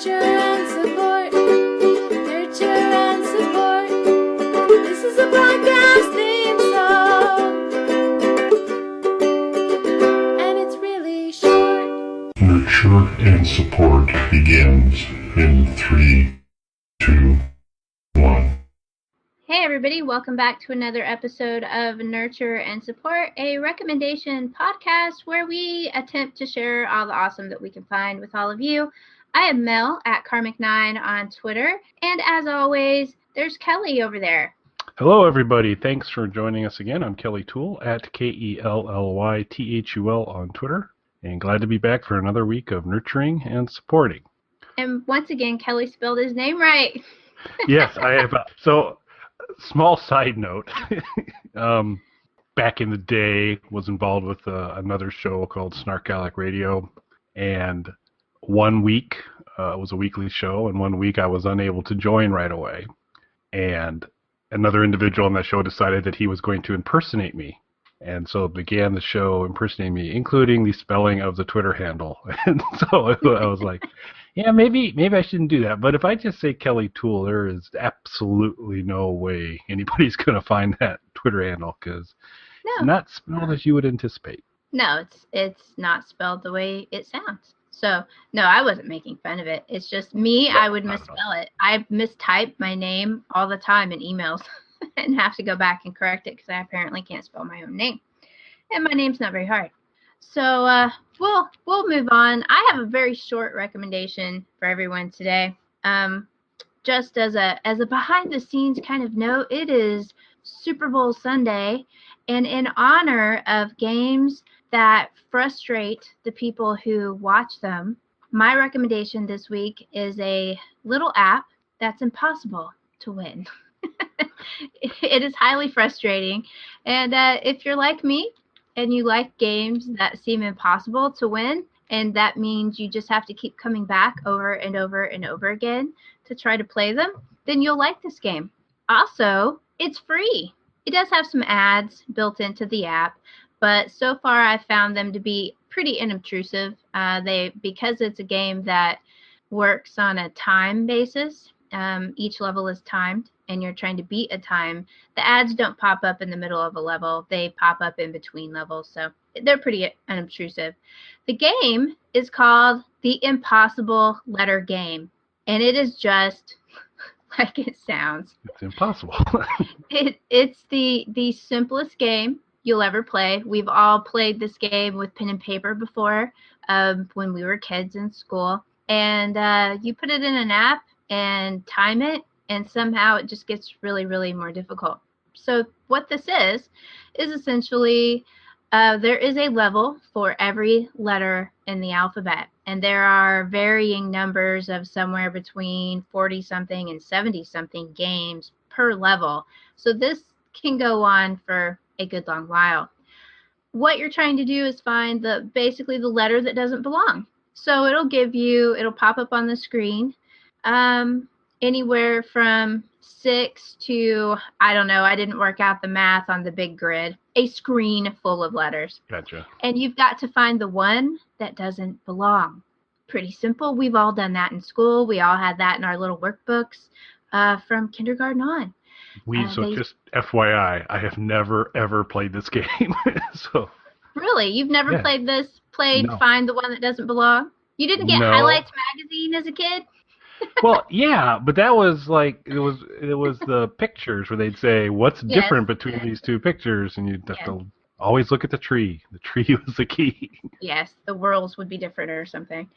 Nurture and support. Nurture and support. This is a podcast theme song. And it's really short. Nurture and support begins in 3, 2, 1. Hey everybody, welcome back to another episode of Nurture and Support, a recommendation podcast where we attempt to share all the awesome that we can find with all of you. I am Mel at Karmic9 on Twitter, and as always, there's Kelly over there. Hello everybody, thanks for joining us again. I'm Kelly Toole at KELLYTHUL on Twitter, and glad to be back for another week of nurturing and supporting. And once again, Kelly spelled his name right. Yes, I have. So, small side note, back in the day, was involved with another show called Snarkalic Radio, and 1 week, it was a weekly show, and 1 week I was unable to join right away, and another individual on that show decided that he was going to impersonate me, and so began the show impersonating me, including the spelling of the Twitter handle, and so I was like, yeah, maybe I shouldn't do that. But if I just say Kelly Toole, there is absolutely no way anybody's going to find that Twitter handle because it's not spelled as you would anticipate. No, it's not spelled the way it sounds. So, no, I wasn't making fun of it. It's just me, I would misspell it. I mistype my name all the time in emails and have to go back and correct it because I apparently can't spell my own name. And my name's not very hard. So we'll move on. I have a very short recommendation for everyone today. Just as a behind the scenes kind of note, it is Super Bowl Sunday, and in honor of games that frustrate the people who watch them, my recommendation this week is a little app that's impossible to win. It is highly frustrating, and if you're like me, and you like games that seem impossible to win, and that means you just have to keep coming back over and over and over again to try to play them, then you'll like this game. Also, it's free. It does have some ads built into the app, but so far I've found them to be pretty inobtrusive. Because it's a game that works on a time basis, each level is timed, and you're trying to beat a time, the ads don't pop up in the middle of a level. They pop up in between levels, so they're pretty unobtrusive. The game is called the Impossible Letter Game, and it is just like it sounds. It's impossible. It's the simplest game you'll ever play. We've all played this game with pen and paper before when we were kids in school, and you put it in an app and time it, and somehow it just gets really, really more difficult. So what this is essentially there is a level for every letter in the alphabet, and there are varying numbers of somewhere between 40-something and 70-something games per level. So this can go on for a good long while. What you're trying to do is find basically the letter that doesn't belong. So it'll pop up on the screen. Anywhere from 6 to, I don't know, I didn't work out the math on the big grid, a screen full of letters. Gotcha. And you've got to find the one that doesn't belong. Pretty simple. We've all done that in school. We all had that in our little workbooks from kindergarten on. Just FYI, I have never, ever played this game. So. Really? You've never played this? No. Find the one that doesn't belong? You didn't get Highlights magazine as a kid? Well, yeah, but that was like it was the pictures where they'd say what's different between these two pictures, and you'd have to always look at the tree. The tree was the key. Yes, the worlds would be different or something.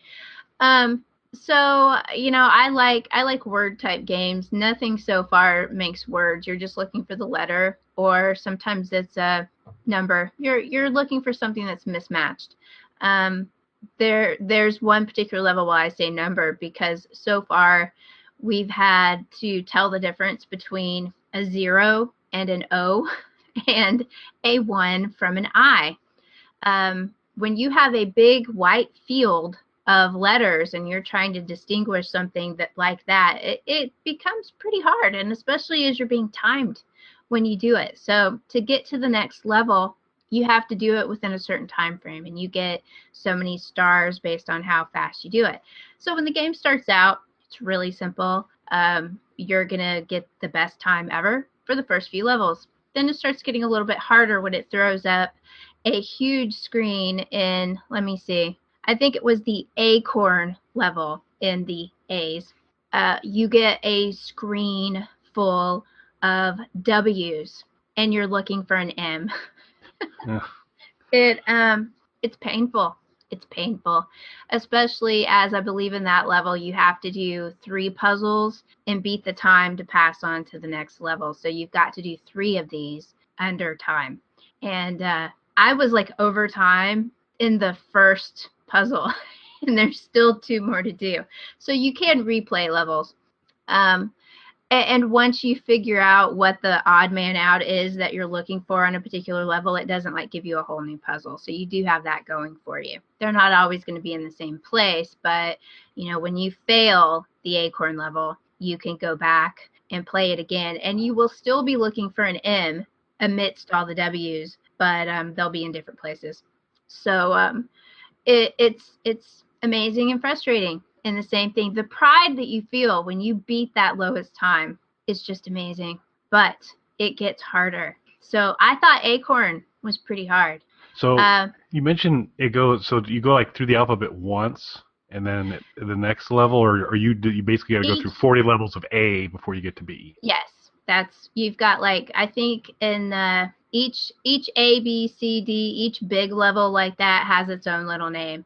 So I like word type games. Nothing so far makes words. You're just looking for the letter, or sometimes it's a number. You're looking for something that's mismatched. There's one particular level why I say number, because so far we've had to tell the difference between a 0 and an O and a 1 from an I. When you have a big white field of letters and you're trying to distinguish something like that, it becomes pretty hard, and especially as you're being timed when you do it. So to get to the next level, you have to do it within a certain time frame, and you get so many stars based on how fast you do it. So when the game starts out, it's really simple. You're gonna get the best time ever for the first few levels. Then it starts getting a little bit harder when it throws up a huge screen in, let me see, I think it was the acorn level in the A's. You get a screen full of W's, and you're looking for an M. Yeah. It's painful. It's painful, especially as I believe in that level you have to do 3 puzzles and beat the time to pass on to the next level. So you've got to do 3 of these under time. And I was like over time in the first puzzle, and there's still 2 more to do. So you can replay levels. And once you figure out what the odd man out is that you're looking for on a particular level, it doesn't like give you a whole new puzzle. So you do have that going for you. They're not always going to be in the same place, but you know, when you fail the acorn level, you can go back and play it again, and you will still be looking for an M amidst all the W's, but they'll be in different places. So it's amazing and frustrating. And the same thing, the pride that you feel when you beat that lowest time is just amazing, but it gets harder. So I thought Acorn was pretty hard. So you mentioned it goes, so you go like through the alphabet once, and then the next level, or you basically got to go through 40 levels of A before you get to B. Yes, you've got like, I think in each A, B, C, D, each big level like that has its own little name.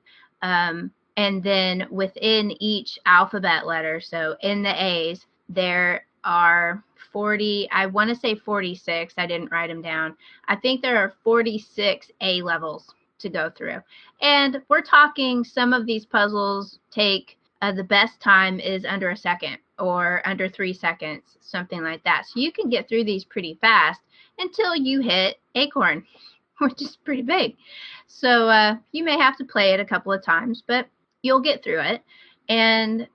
And then within each alphabet letter, so in the A's, there are 40, I want to say 46. I didn't write them down. I think there are 46 A levels to go through. And we're talking some of these puzzles take, the best time is under a second or under 3 seconds, something like that. So you can get through these pretty fast until you hit Acorn, which is pretty big. So you may have to play it a couple of times, but you'll get through it. And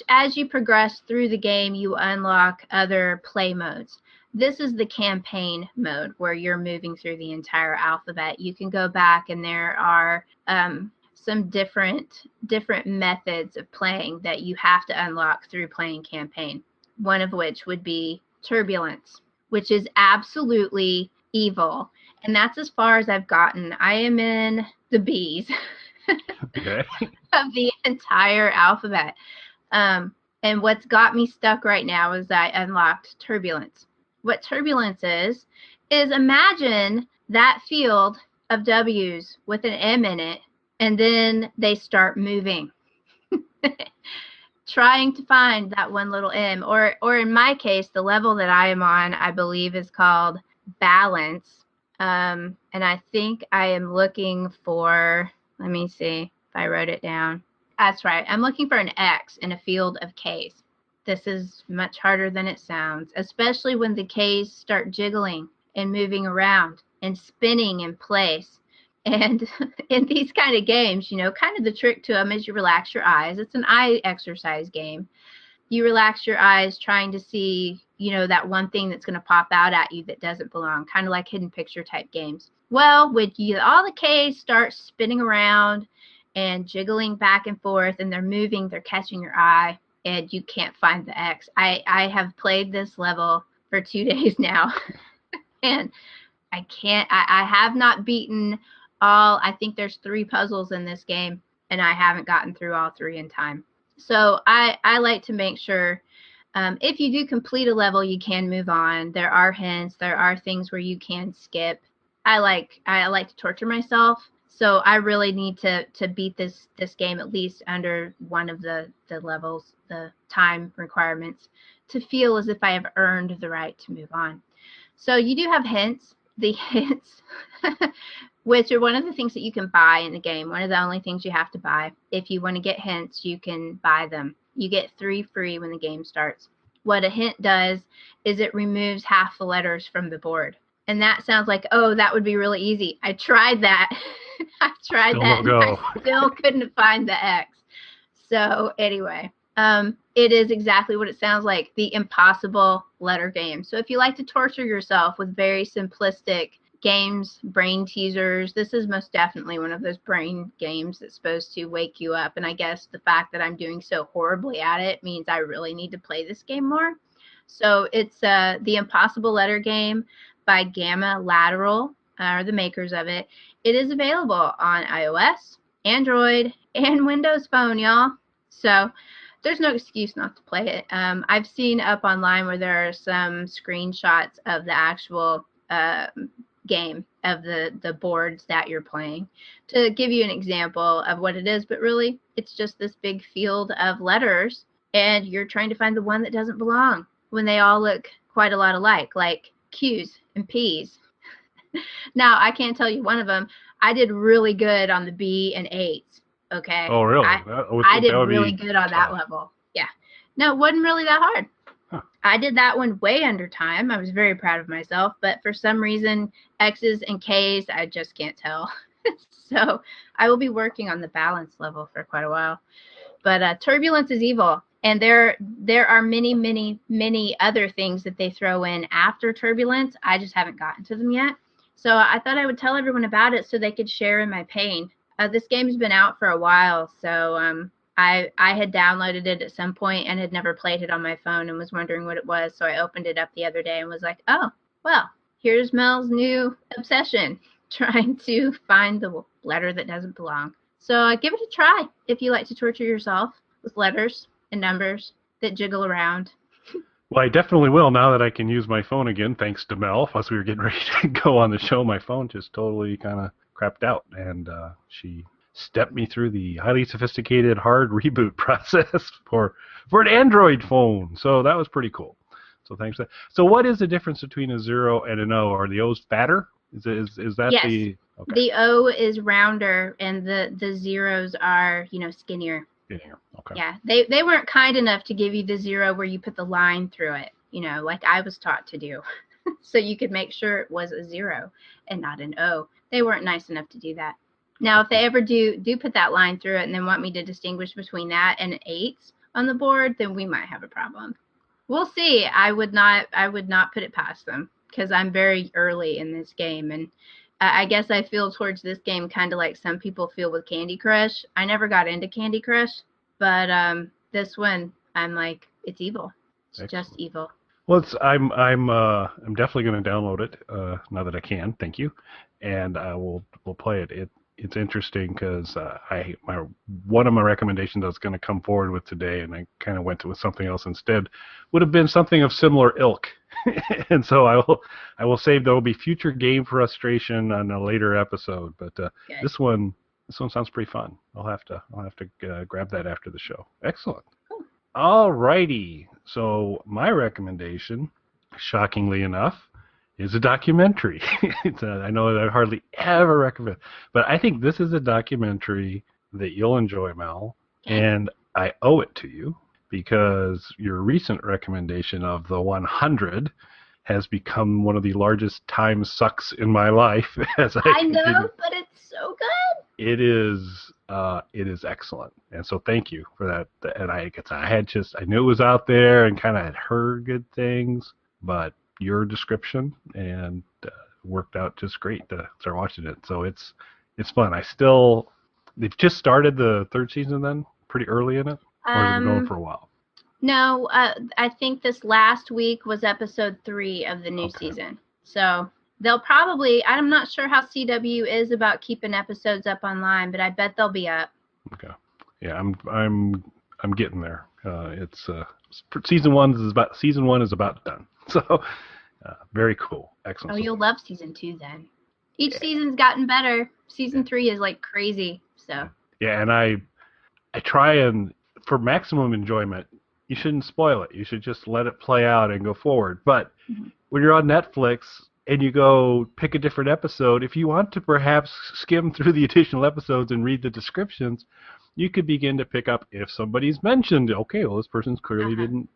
as you progress through the game, you unlock other play modes. This is the campaign mode where you're moving through the entire alphabet. You can go back, and there are some different methods of playing that you have to unlock through playing campaign. One of which would be Turbulence, which is absolutely evil. And that's as far as I've gotten. I am in the B's. Okay. Of the entire alphabet. And what's got me stuck right now is I unlocked Turbulence. What Turbulence is imagine that field of W's with an M in it, and then they start moving. Trying to find that one little M. Or in my case, the level that I am on, I believe, is called Balance. And I think I am looking for, let me see if I wrote it down. That's right. I'm looking for an X in a field of K's. This is much harder than it sounds, especially when the K's start jiggling and moving around and spinning in place. And in these kind of games, you know, kind of the trick to them is you relax your eyes. It's an eye exercise game. You relax your eyes trying to see, you know, that one thing that's going to pop out at you that doesn't belong, kind of like hidden picture type games. Well, when all the K's start spinning around and jiggling back and forth, and they're moving, they're catching your eye, and you can't find the X. I have played this level for 2 days now, and I have not beaten all, I think there's 3 puzzles in this game, and I haven't gotten through all 3 in time. So I like to make sure, if you do complete a level, you can move on. There are hints. There are things where you can skip. I like to torture myself, so I really need to beat this game at least under one of the levels, the time requirements, to feel as if I have earned the right to move on. So you do have hints. The hints, which are one of the things that you can buy in the game. One of the only things you have to buy. If you want to get hints, you can buy them. You get 3 free when the game starts. What a hint does is it removes half the letters from the board. And that sounds like, oh, that would be really easy. I tried that. I tried Still that. no And go. I still couldn't find the X. So anyway, it is exactly what it sounds like, the impossible letter game. So if you like to torture yourself with very simplistic games, brain teasers. This is most definitely one of those brain games that's supposed to wake you up. And I guess the fact that I'm doing so horribly at it means I really need to play this game more. So it's the Impossible Letter Game by Gamma Lateral, are the makers of it. It is available on iOS, Android, and Windows Phone, y'all. So there's no excuse not to play it. I've seen up online where there are some screenshots of the actual game, of the boards that you're playing, to give you an example of what it is. But really, it's just this big field of letters, and you're trying to find the one that doesn't belong when they all look quite a lot alike, like Q's and P's. Now, I can't tell you one of them. I did really good on the B and A's. Okay. Oh, really? I did really good on that level. Yeah. No, it wasn't really that hard. Huh. I did that one way under time. I was very proud of myself, but for some reason, X's and K's, I just can't tell. So I will be working on the balance level for quite a while. But Turbulence is evil. And there are many, many, many other things that they throw in after Turbulence. I just haven't gotten to them yet. So I thought I would tell everyone about it so they could share in my pain. This game's been out for a while, so I had downloaded it at some point and had never played it on my phone and was wondering what it was. So I opened it up the other day and was like, oh, well, here's Mel's new obsession, trying to find the letter that doesn't belong. So give it a try if you like to torture yourself with letters and numbers that jiggle around. Well, I definitely will now that I can use my phone again, thanks to Mel. As we were getting ready to go on the show, my phone just totally kind of crapped out, and she stepped me through the highly sophisticated hard reboot process for an Android phone. So that was pretty cool. So thanks for that. So what is the difference between a 0 and an O? Are the O's fatter? Is that yes. the... Okay. The O is rounder, and the zeros are, skinnier. Skinnier. Okay. Yeah, they weren't kind enough to give you the 0 where you put the line through it, like I was taught to do. So you could make sure it was a 0 and not an O. They weren't nice enough to do that. Now, if they ever do put that line through it and then want me to distinguish between that and an 8 on the board, then we might have a problem. We'll see. I would not put it past them because I'm very early in this game, and I guess I feel towards this game kind of like some people feel with Candy Crush. I never got into Candy Crush, but this one, I'm like, it's evil. It's Excellent. Just evil. Well, I'm definitely going to download it now that I can. Thank you, and we'll play it. It's interesting because one of my recommendations I was going to come forward with today, and I kind of went with something else instead, would have been something of similar ilk. And so I will save. There will be future game frustration on a later episode, but this one sounds pretty fun. I'll have to grab that after the show. Excellent. Cool. All righty. So my recommendation, shockingly enough, is a documentary. I know that I hardly ever recommend, but I think this is a documentary that you'll enjoy, Mel, and I owe it to you because your recent recommendation of The 100 has become one of the largest time sucks in my life. I know, but it's so good. It is excellent, and so thank you for that. And I knew it was out there and kind of had heard good things, but your description and worked out just great to start watching it. So it's fun. They've just started the third season then, pretty early in it, or has it been going for a while? No, I think this last week was episode 3 of the new season. So they'll probably, I'm not sure how CW is about keeping episodes up online, but I bet they'll be up. Okay. Yeah, I'm getting there. It's season one is about done. So very cool. Excellent. Oh, you'll love season 2 then. Each season's gotten better. Season 3 is like crazy. So yeah, and I try and for maximum enjoyment, you shouldn't spoil it. You should just let it play out and go forward. But when you're on Netflix and you go pick a different episode, if you want to perhaps skim through the additional episodes and read the descriptions, you could begin to pick up if somebody's mentioned, okay, well, this person's clearly didn't.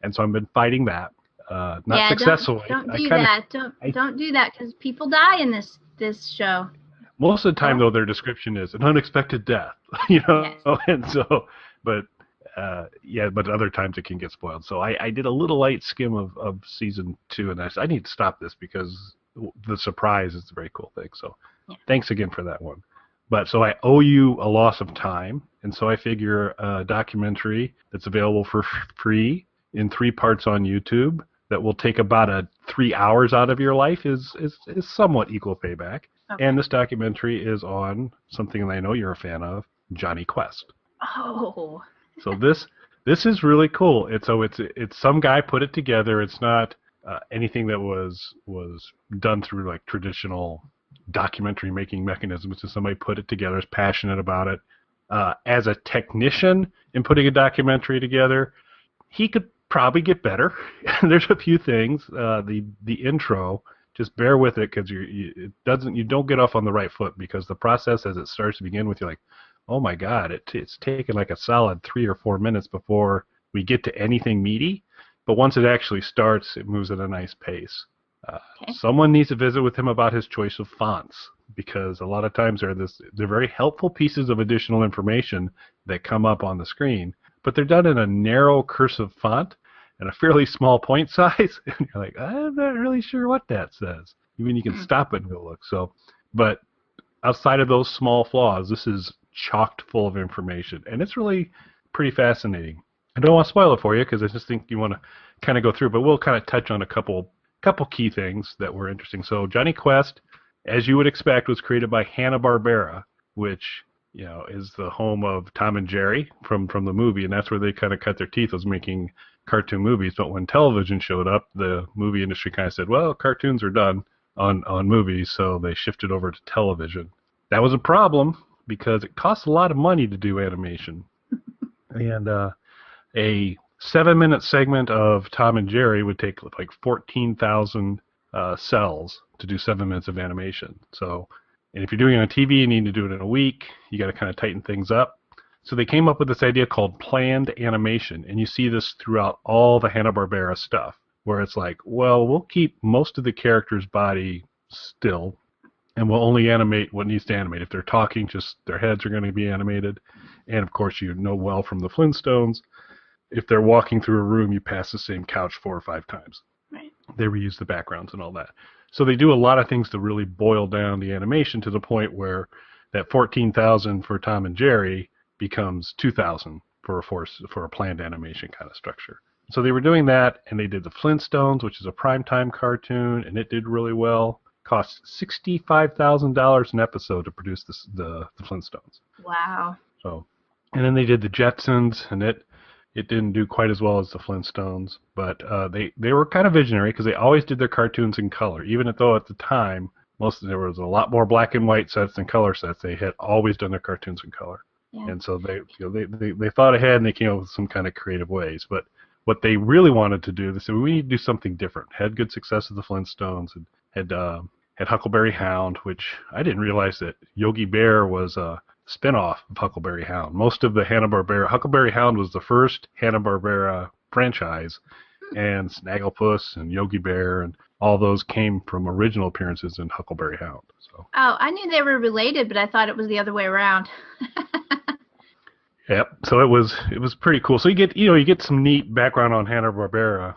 And so I've been fighting that. Not successfully. Don't do that. Don't do that because people die in this show. Most of the time, though, their description is an unexpected death. Yes. And so, but other times it can get spoiled. So I did a little light skim of season 2, and I said, I need to stop this because the surprise is the very cool thing. So Yeah. thanks again for that one. But so I owe you a loss of time, and so I figure a documentary that's available for free in 3 parts on YouTube that will take about 3 hours out of your life is somewhat equal payback. Okay. And this documentary is on something that I know you're a fan of, Jonny Quest. Oh. So this is really cool. It's some guy put it together. It's not anything that was done through like traditional documentary making mechanisms. It's somebody put it together, is passionate about it. As a technician in putting a documentary together, he could probably get better. There's a few things. The intro, just bear with it because you don't get off on the right foot, because the process as it starts to begin with, you're like, oh my God, it's taken like a solid 3 or 4 minutes before we get to anything meaty. But once it actually starts, it moves at a nice pace. Okay. Someone needs to visit with him about his choice of fonts, because a lot of times they're very helpful pieces of additional information that come up on the screen, but they're done in a narrow cursive font and a fairly small point size, and you're like, I'm not really sure what that says. Even you can stop it and go look. So, but outside of those small flaws, this is chocked full of information, and it's really pretty fascinating. I don't want to spoil it for you because I just think you want to kind of go through, but we'll kind of touch on a couple key things that were interesting. So Jonny Quest, as you would expect, was created by Hanna-Barbera, which is the home of Tom and Jerry from the movie, and that's where they kind of cut their teeth, was making cartoon movies. But when television showed up, the movie industry kind of said, well, cartoons are done on movies, so they shifted over to television. That was a problem because it costs a lot of money to do animation. And a 7-minute segment of Tom and Jerry would take like 14,000 cells to do 7 minutes of animation. So, and if you're doing it on TV, you need to do it in a week. You got to kind of tighten things up. So they came up with this idea called planned animation, and you see this throughout all the Hanna-Barbera stuff, where it's like, well, we'll keep most of the character's body still, and we'll only animate what needs to animate. If they're talking, just their heads are going to be animated. And of course, you know well from the Flintstones, if they're walking through a room, you pass the same couch 4 or 5 times. Right. They reuse the backgrounds and all that. So they do a lot of things to really boil down the animation to the point where that 14,000 for Tom and Jerry becomes 2,000 for a planned animation kind of structure. So they were doing that, and they did the Flintstones, which is a primetime cartoon, and it did really well. Cost $65,000 an episode to produce the Flintstones. Wow. So, and then they did the Jetsons, and it didn't do quite as well as the Flintstones, but they were kind of visionary because they always did their cartoons in color, even though at the time there was a lot more black and white sets than color sets. They had always done their cartoons in color, and so they thought ahead and they came up with some kind of creative ways. But what they really wanted to do, they said, we need to do something different. Had good success with the Flintstones, and had Huckleberry Hound, which I didn't realize that Yogi Bear was a spin-off of Huckleberry Hound. Most of the Huckleberry Hound was the first Hanna-Barbera franchise, and Snagglepuss and Yogi Bear and all those came from original appearances in Huckleberry Hound. So. Oh, I knew they were related, but I thought it was the other way around. Yep. So it was pretty cool. So you get some neat background on Hanna-Barbera,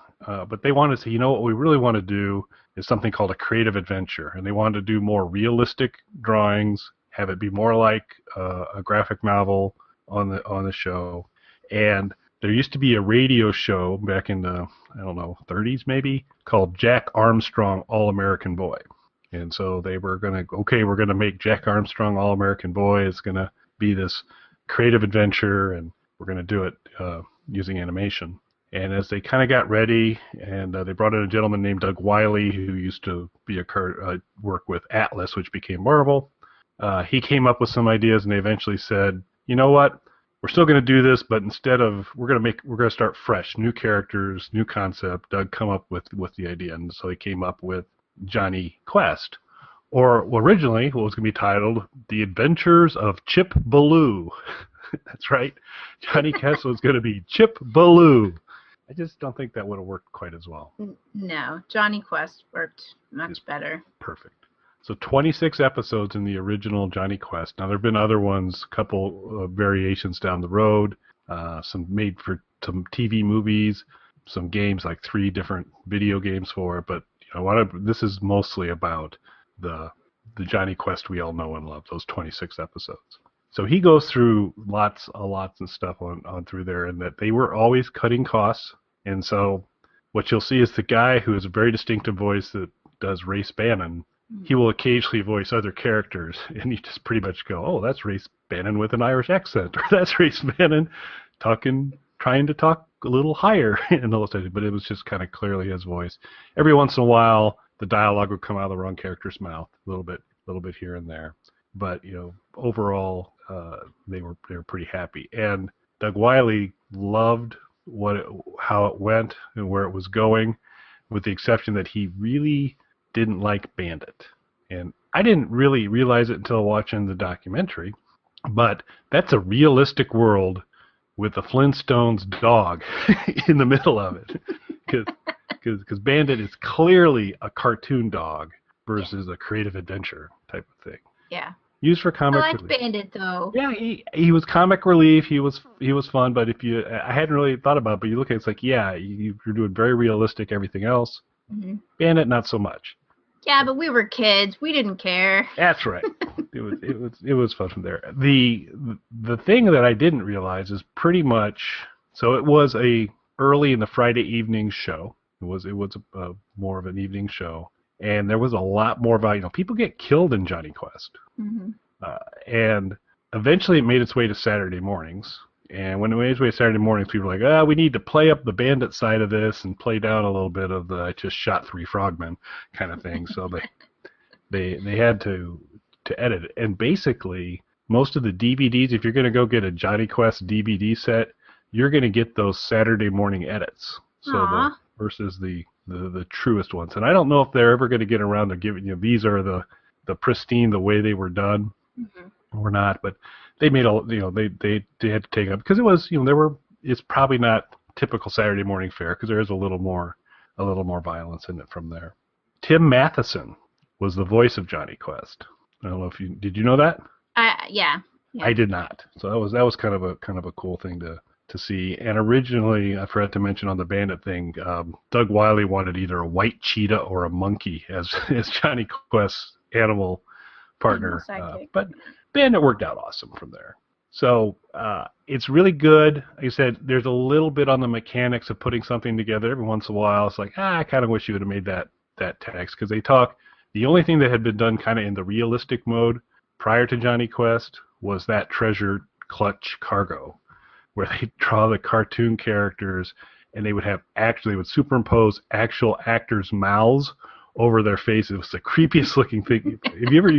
but they wanted to say, what we really want to do is something called a creative adventure, and they wanted to do more realistic drawings, have it be more like a graphic novel on the show. And there used to be a radio show back in the 30s maybe, called Jack Armstrong All-American Boy. And so they were we're gonna make Jack Armstrong All-American Boy. It's gonna be this creative adventure, and we're gonna do it using animation. And as they kind of got ready, and they brought in a gentleman named Doug Wiley, who used to be work with Atlas, which became Marvel. He came up with some ideas, and they eventually said, you know what? We're still going to do this, but instead of we're going to start fresh, new characters, new concept. Doug come up with the idea, and so he came up with Jonny Quest, or originally what was going to be titled The Adventures of Chip Ballou. That's right, Jonny Quest was going to be Chip Ballou. I just don't think that would have worked quite as well. No, Jonny Quest worked much better. Perfect. So 26 episodes in the original Jonny Quest. Now, there have been other ones, a couple of variations down the road, some made for some TV movies, some games, like 3 different video games for it. But this is mostly about the Jonny Quest we all know and love, those 26 episodes. So he goes through lots of stuff on through there, and that they were always cutting costs. And so what you'll see is the guy who has a very distinctive voice that does Race Bannon, he will occasionally voice other characters, and you just pretty much go, oh, that's Race Bannon with an Irish accent, or that's Race Bannon trying to talk a little higher in those things. But it was just kind of clearly his voice. Every once in a while, the dialogue would come out of the wrong character's mouth, a little bit here and there. But overall, they were pretty happy. And Doug Wily loved how it went and where it was going, with the exception that he really didn't like Bandit. And I didn't really realize it until watching the documentary, but that's a realistic world with a Flintstones dog in the middle of it, because Bandit is clearly a cartoon dog versus a creative adventure type of thing. Yeah. Used for comic I liked relief. Bandit though. Yeah, he was comic relief. He was fun, but I hadn't really thought about it, but you look at it, it's like, yeah, you're doing very realistic everything else. Mm-hmm. Bandit, not so much. Yeah, but we were kids. We didn't care. That's right. It was fun from there. The thing that I didn't realize is pretty much, so it was early in the Friday evening show. It was a more of an evening show, and there was a lot more about, people get killed in Jonny Quest. Mm-hmm. And eventually it made its way to Saturday mornings. And when it made its way to Saturday mornings, people were like, we need to play up the Bandit side of this and play down a little bit of the I just shot 3 frogmen kind of thing. So they had to edit it. And basically, most of the DVDs, if you're going to go get a Jonny Quest DVD set, you're going to get those Saturday morning edits. So versus the truest ones. And I don't know if they're ever going to get around to giving these are the pristine, the way they were done, or not. But they made they had to take it up because it was it's probably not typical Saturday morning fare, because there is a little more violence in it from there. Tim Matheson was the voice of Jonny Quest. I don't know if did you know that? Yeah. I did not. So that was kind of a cool thing to see. And originally, I forgot to mention on the Bandit thing, Doug Wily wanted either a white cheetah or a monkey as Jonny Quest's animal partner, but Bandit worked out awesome from there. So it's really good. Like I said, there's a little bit on the mechanics of putting something together. Every once in a while, it's like, I kind of wish you would have made that text, because they talk. The only thing that had been done kind of in the realistic mode prior to Jonny Quest was that treasure clutch cargo, where they draw the cartoon characters and they would superimpose actual actors' mouths over their faces. It was the creepiest looking thing. Have you ever?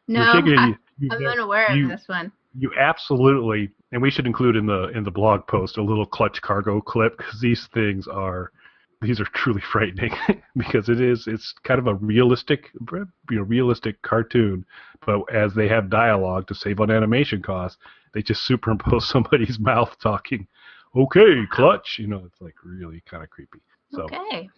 No, I'm unaware of this one. You absolutely, and we should include in the blog post a little clutch cargo clip, because these are truly frightening because it's kind of a realistic cartoon, but as they have dialogue to save on animation costs, they just superimpose somebody's mouth talking, okay, clutch, it's like really kind of creepy. So, okay.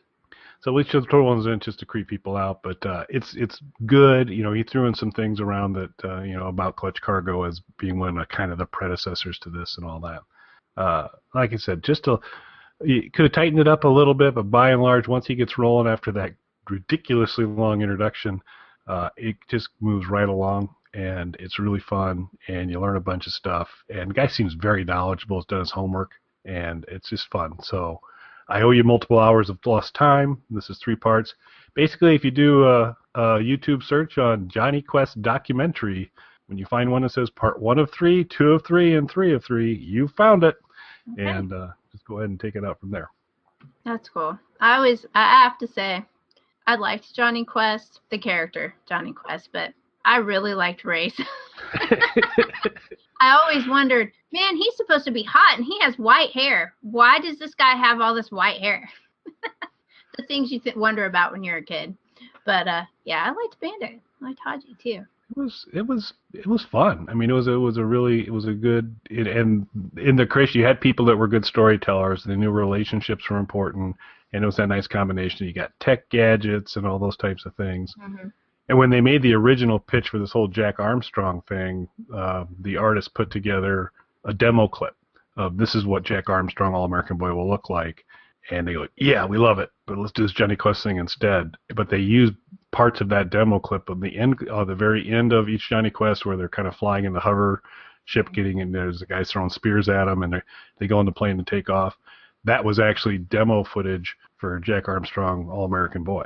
So we should throw ones in just to creep people out, but it's good. He threw in some things around that, about Clutch Cargo as being one of kind of the predecessors to this and all that. Like I said, you could have tightened it up a little bit, but by and large, once he gets rolling after that ridiculously long introduction, it just moves right along, and it's really fun, and you learn a bunch of stuff. And the guy seems very knowledgeable, has done his homework, and it's just fun. So I owe you multiple hours of lost time. This is 3 parts. Basically, if you do a YouTube search on Jonny Quest documentary, when you find one that says part 1 of 3, 2 of 3, and 3 of 3, you found it. Okay. And just go ahead and take it out from there. That's cool. I have to say, I liked Jonny Quest, the character Jonny Quest, but I really liked Race. I always wondered, man, he's supposed to be hot and he has white hair. Why does this guy have all this white hair? The things you wonder about when you're a kid. But yeah, I liked Bandit. I liked Haji too. It was fun. I mean, it was a good, and in the creation you had people that were good storytellers. They knew relationships were important, and it was that nice combination. You got tech gadgets and all those types of things. Mm-hmm. And when they made the original pitch for this whole Jack Armstrong thing, the artist put together a demo clip of this is what Jack Armstrong All American Boy will look like. And they go, yeah, we love it, but let's do this Jonny Quest thing instead. But they use parts of that demo clip on the very end of each Jonny Quest where they're kind of flying in the hover ship, and there's the guys throwing spears at them, and they go on the plane and take off. That was actually demo footage for Jack Armstrong, All American Boy.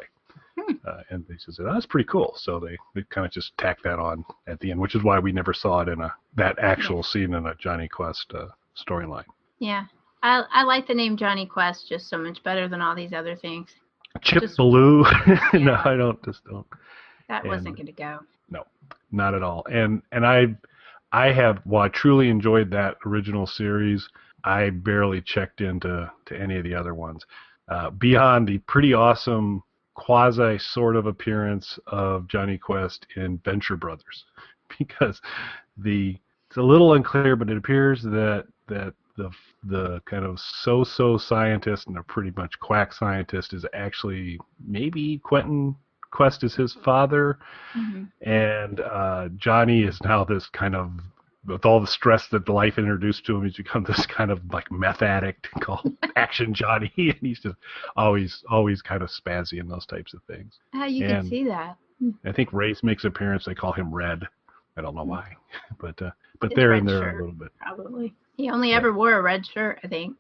And they said, oh, that's pretty cool. So they kind of just tacked that on at the end, which is why we never saw it in that actual scene in a Jonny Quest storyline. Yeah. I like the name Jonny Quest just so much better than all these other things. Chip Ballou. Yeah. No, I don't. That wasn't going to go. No, not at all. And I have, while I truly enjoyed that original series, I barely checked into any of the other ones. Beyond the pretty awesome quasi sort of appearance of Jonny Quest in Venture Brothers, because it's a little unclear, but it appears that the kind of so-so scientist and a pretty much quack scientist is actually maybe Quentin Quest is his father, and Johnny is now this kind of, with all the stress that life introduced to him, he's become this kind of like meth addict called Action Johnny, and he's just always kind of spazzy in those types of things. You can see that. I think Race makes an appearance. They call him Red. I don't know why, but His they're red in there shirt, a little bit. Probably. He only ever wore a red shirt, I think.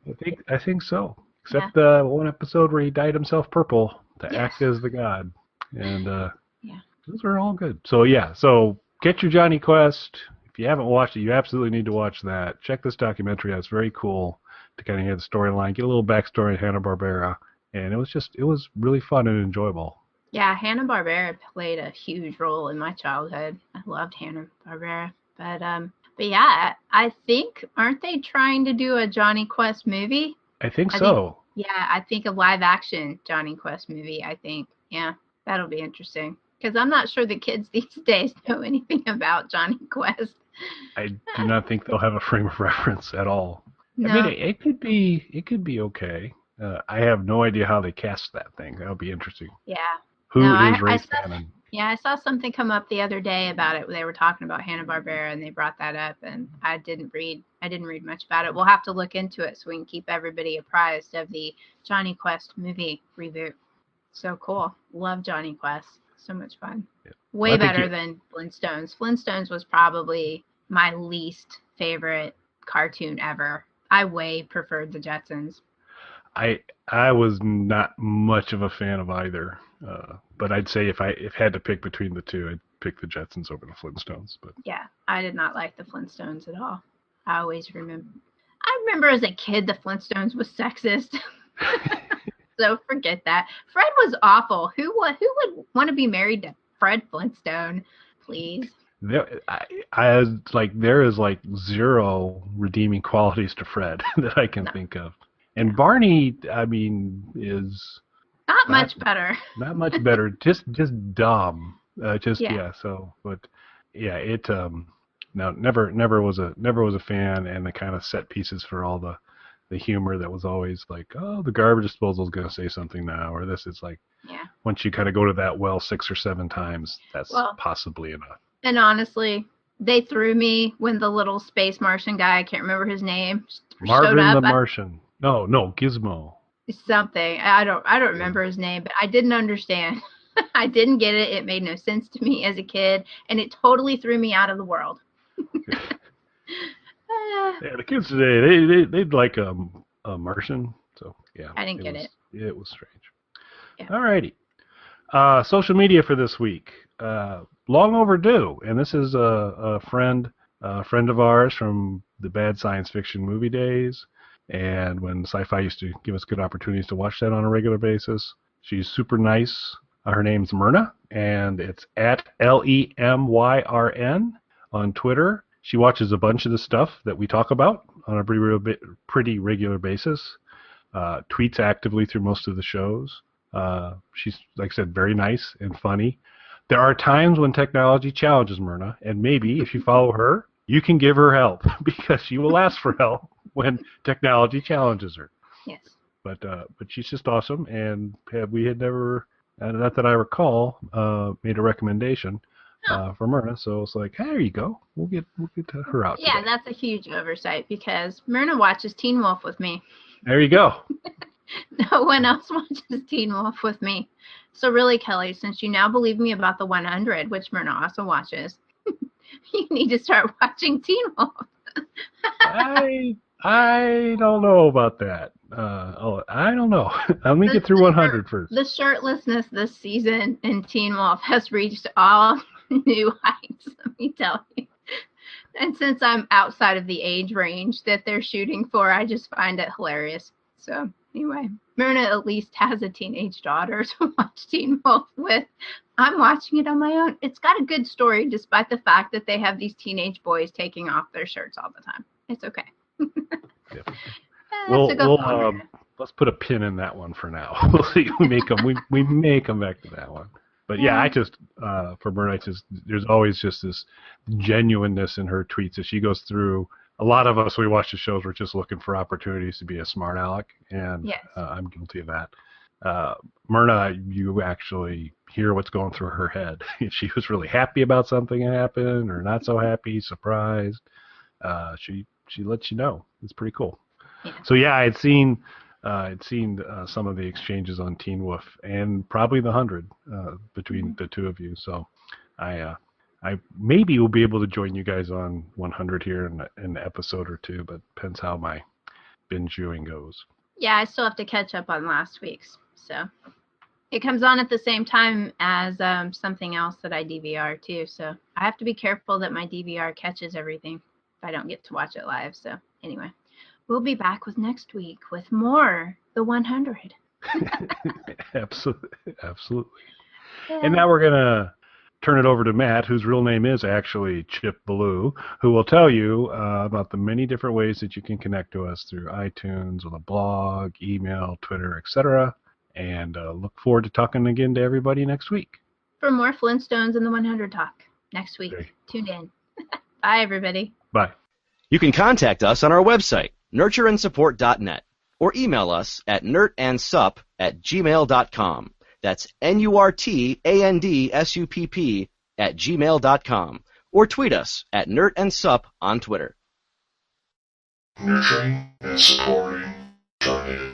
I think so. Except the one episode where he dyed himself purple to act as the god, and those are all good. So so get your Jonny Quest. If you haven't watched it, you absolutely need to watch that. Check this documentary out. It's very cool to kind of hear the storyline, get a little backstory on Hanna-Barbera, and it was really fun and enjoyable. Yeah, Hanna-Barbera played a huge role in my childhood. I loved Hanna-Barbera, but yeah, I think, aren't they trying to do a Jonny Quest movie? I think so. I think a live action Jonny Quest movie, I think. Yeah, that'll be interesting. Because I'm not sure the kids these days know anything about Jonny Quest. I do not think they'll have a frame of reference at all. No. I mean, it could be okay. I have no idea how they cast that thing. That'll be interesting. Yeah. Who is Race Cannon? Yeah, I saw something come up the other day about it. They were talking about Hanna-Barbera, and they brought that up, and I didn't read much about it. We'll have to look into it so we can keep everybody apprised of the Jonny Quest movie reboot. So cool. Love Jonny Quest. So much fun. Yeah. Way better than Flintstones. Flintstones was probably my least favorite cartoon ever. I way preferred the Jetsons. I was not much of a fan of either, but I'd say if had to pick between the two, I'd pick the Jetsons over the Flintstones. But yeah, I did not like the Flintstones at all. I remember as a kid the Flintstones was sexist. So forget that. Fred was awful. Who would want to be married to Fred Flintstone? Please. There is like zero redeeming qualities to Fred that I can think of. And Barney, I mean, is not much better. Not much better. Just dumb. So, but yeah, it no, never was a fan, and the kind of set pieces for all the humor that was always like, oh, the garbage disposal is going to say something now, or this. It's like, once you kind of go to that well 6 or 7 times, that's possibly enough. And honestly, they threw me when the little space Martian guy, I can't remember his name, Marvin showed up. the Martian. No, Gizmo. Something. I don't remember his name, but I didn't understand. I didn't get it. It made no sense to me as a kid, and it totally threw me out of the world. Yeah, the kids today, they'd like a Martian. So yeah, I didn't get it. It was strange. Yeah. Alrighty. Social media for this week. Long overdue, and this is a friend of ours from the Bad Science Fiction movie days, and when Sci-Fi used to give us good opportunities to watch that on a regular basis. She's super nice. Her name's Myrna, and it's at LEMYRN on Twitter. She watches a bunch of the stuff that we talk about on a pretty regular basis. Tweets actively through most of the shows. She's, like I said, very nice and funny. There are times when technology challenges Myrna, and maybe if you follow her, you can give her help, because she will ask for help when technology challenges her. Yes. But she's just awesome, and we had never, not that I recall, made a recommendation for Myrna. So it's like, hey, there you go. We'll get her out. Yeah, today. that's a huge oversight, because Myrna watches Teen Wolf with me. There you go. No one else watches Teen Wolf with me. So really, Kelly, since you now believe me about the 100, which Myrna also watches, you need to start watching Teen Wolf. I don't know about that. I don't know. Let me get through 100 first. The shirtlessness this season in Teen Wolf has reached all new heights, let me tell you. And since I'm outside of the age range that they're shooting for, I just find it hilarious. So anyway, Myrna at least has a teenage daughter to watch Teen Wolf with. I'm watching it on my own. It's got a good story, despite the fact that they have these teenage boys taking off their shirts all the time. It's okay. Let's put a pin in that one for now. We'll see. We may come back to that one. But yeah, I just for Myrna, there's always just this genuineness in her tweets as she goes through. A lot of us, we watch the shows, we're just looking for opportunities to be a smart aleck, and yes. I'm guilty of that. Myrna, you actually hear what's going through her head. If she was really happy about something that happened, or not so happy, surprised, she lets you know. It's pretty cool. Yeah. So yeah, I'd seen some of the exchanges on Teen Wolf, and probably the 100 between the two of you. So I maybe will be able to join you guys on 100 here in an episode or two, but depends how my binge viewing goes. Yeah, I still have to catch up on last week's. So it comes on at the same time as something else that I DVR too. So I have to be careful that my DVR catches everything if I don't get to watch it live. So anyway, we'll be back with next week with more The 100. Absolutely. Yeah. And now we're going to turn it over to Matt, whose real name is actually Chip Ballou, who will tell you about the many different ways that you can connect to us through iTunes, on the blog, email, Twitter, etc. And look forward to talking again to everybody next week. For more Flintstones and The 100 talk next week. Okay. Tune in. Bye, everybody. Bye. You can contact us on our website, nurtureandsupport.net, or email us at nurtandsupp@gmail.com. That's NURTANDSUPP@gmail.com. Or tweet us at nurtandsupp on Twitter. Nurturing and supporting Jonny.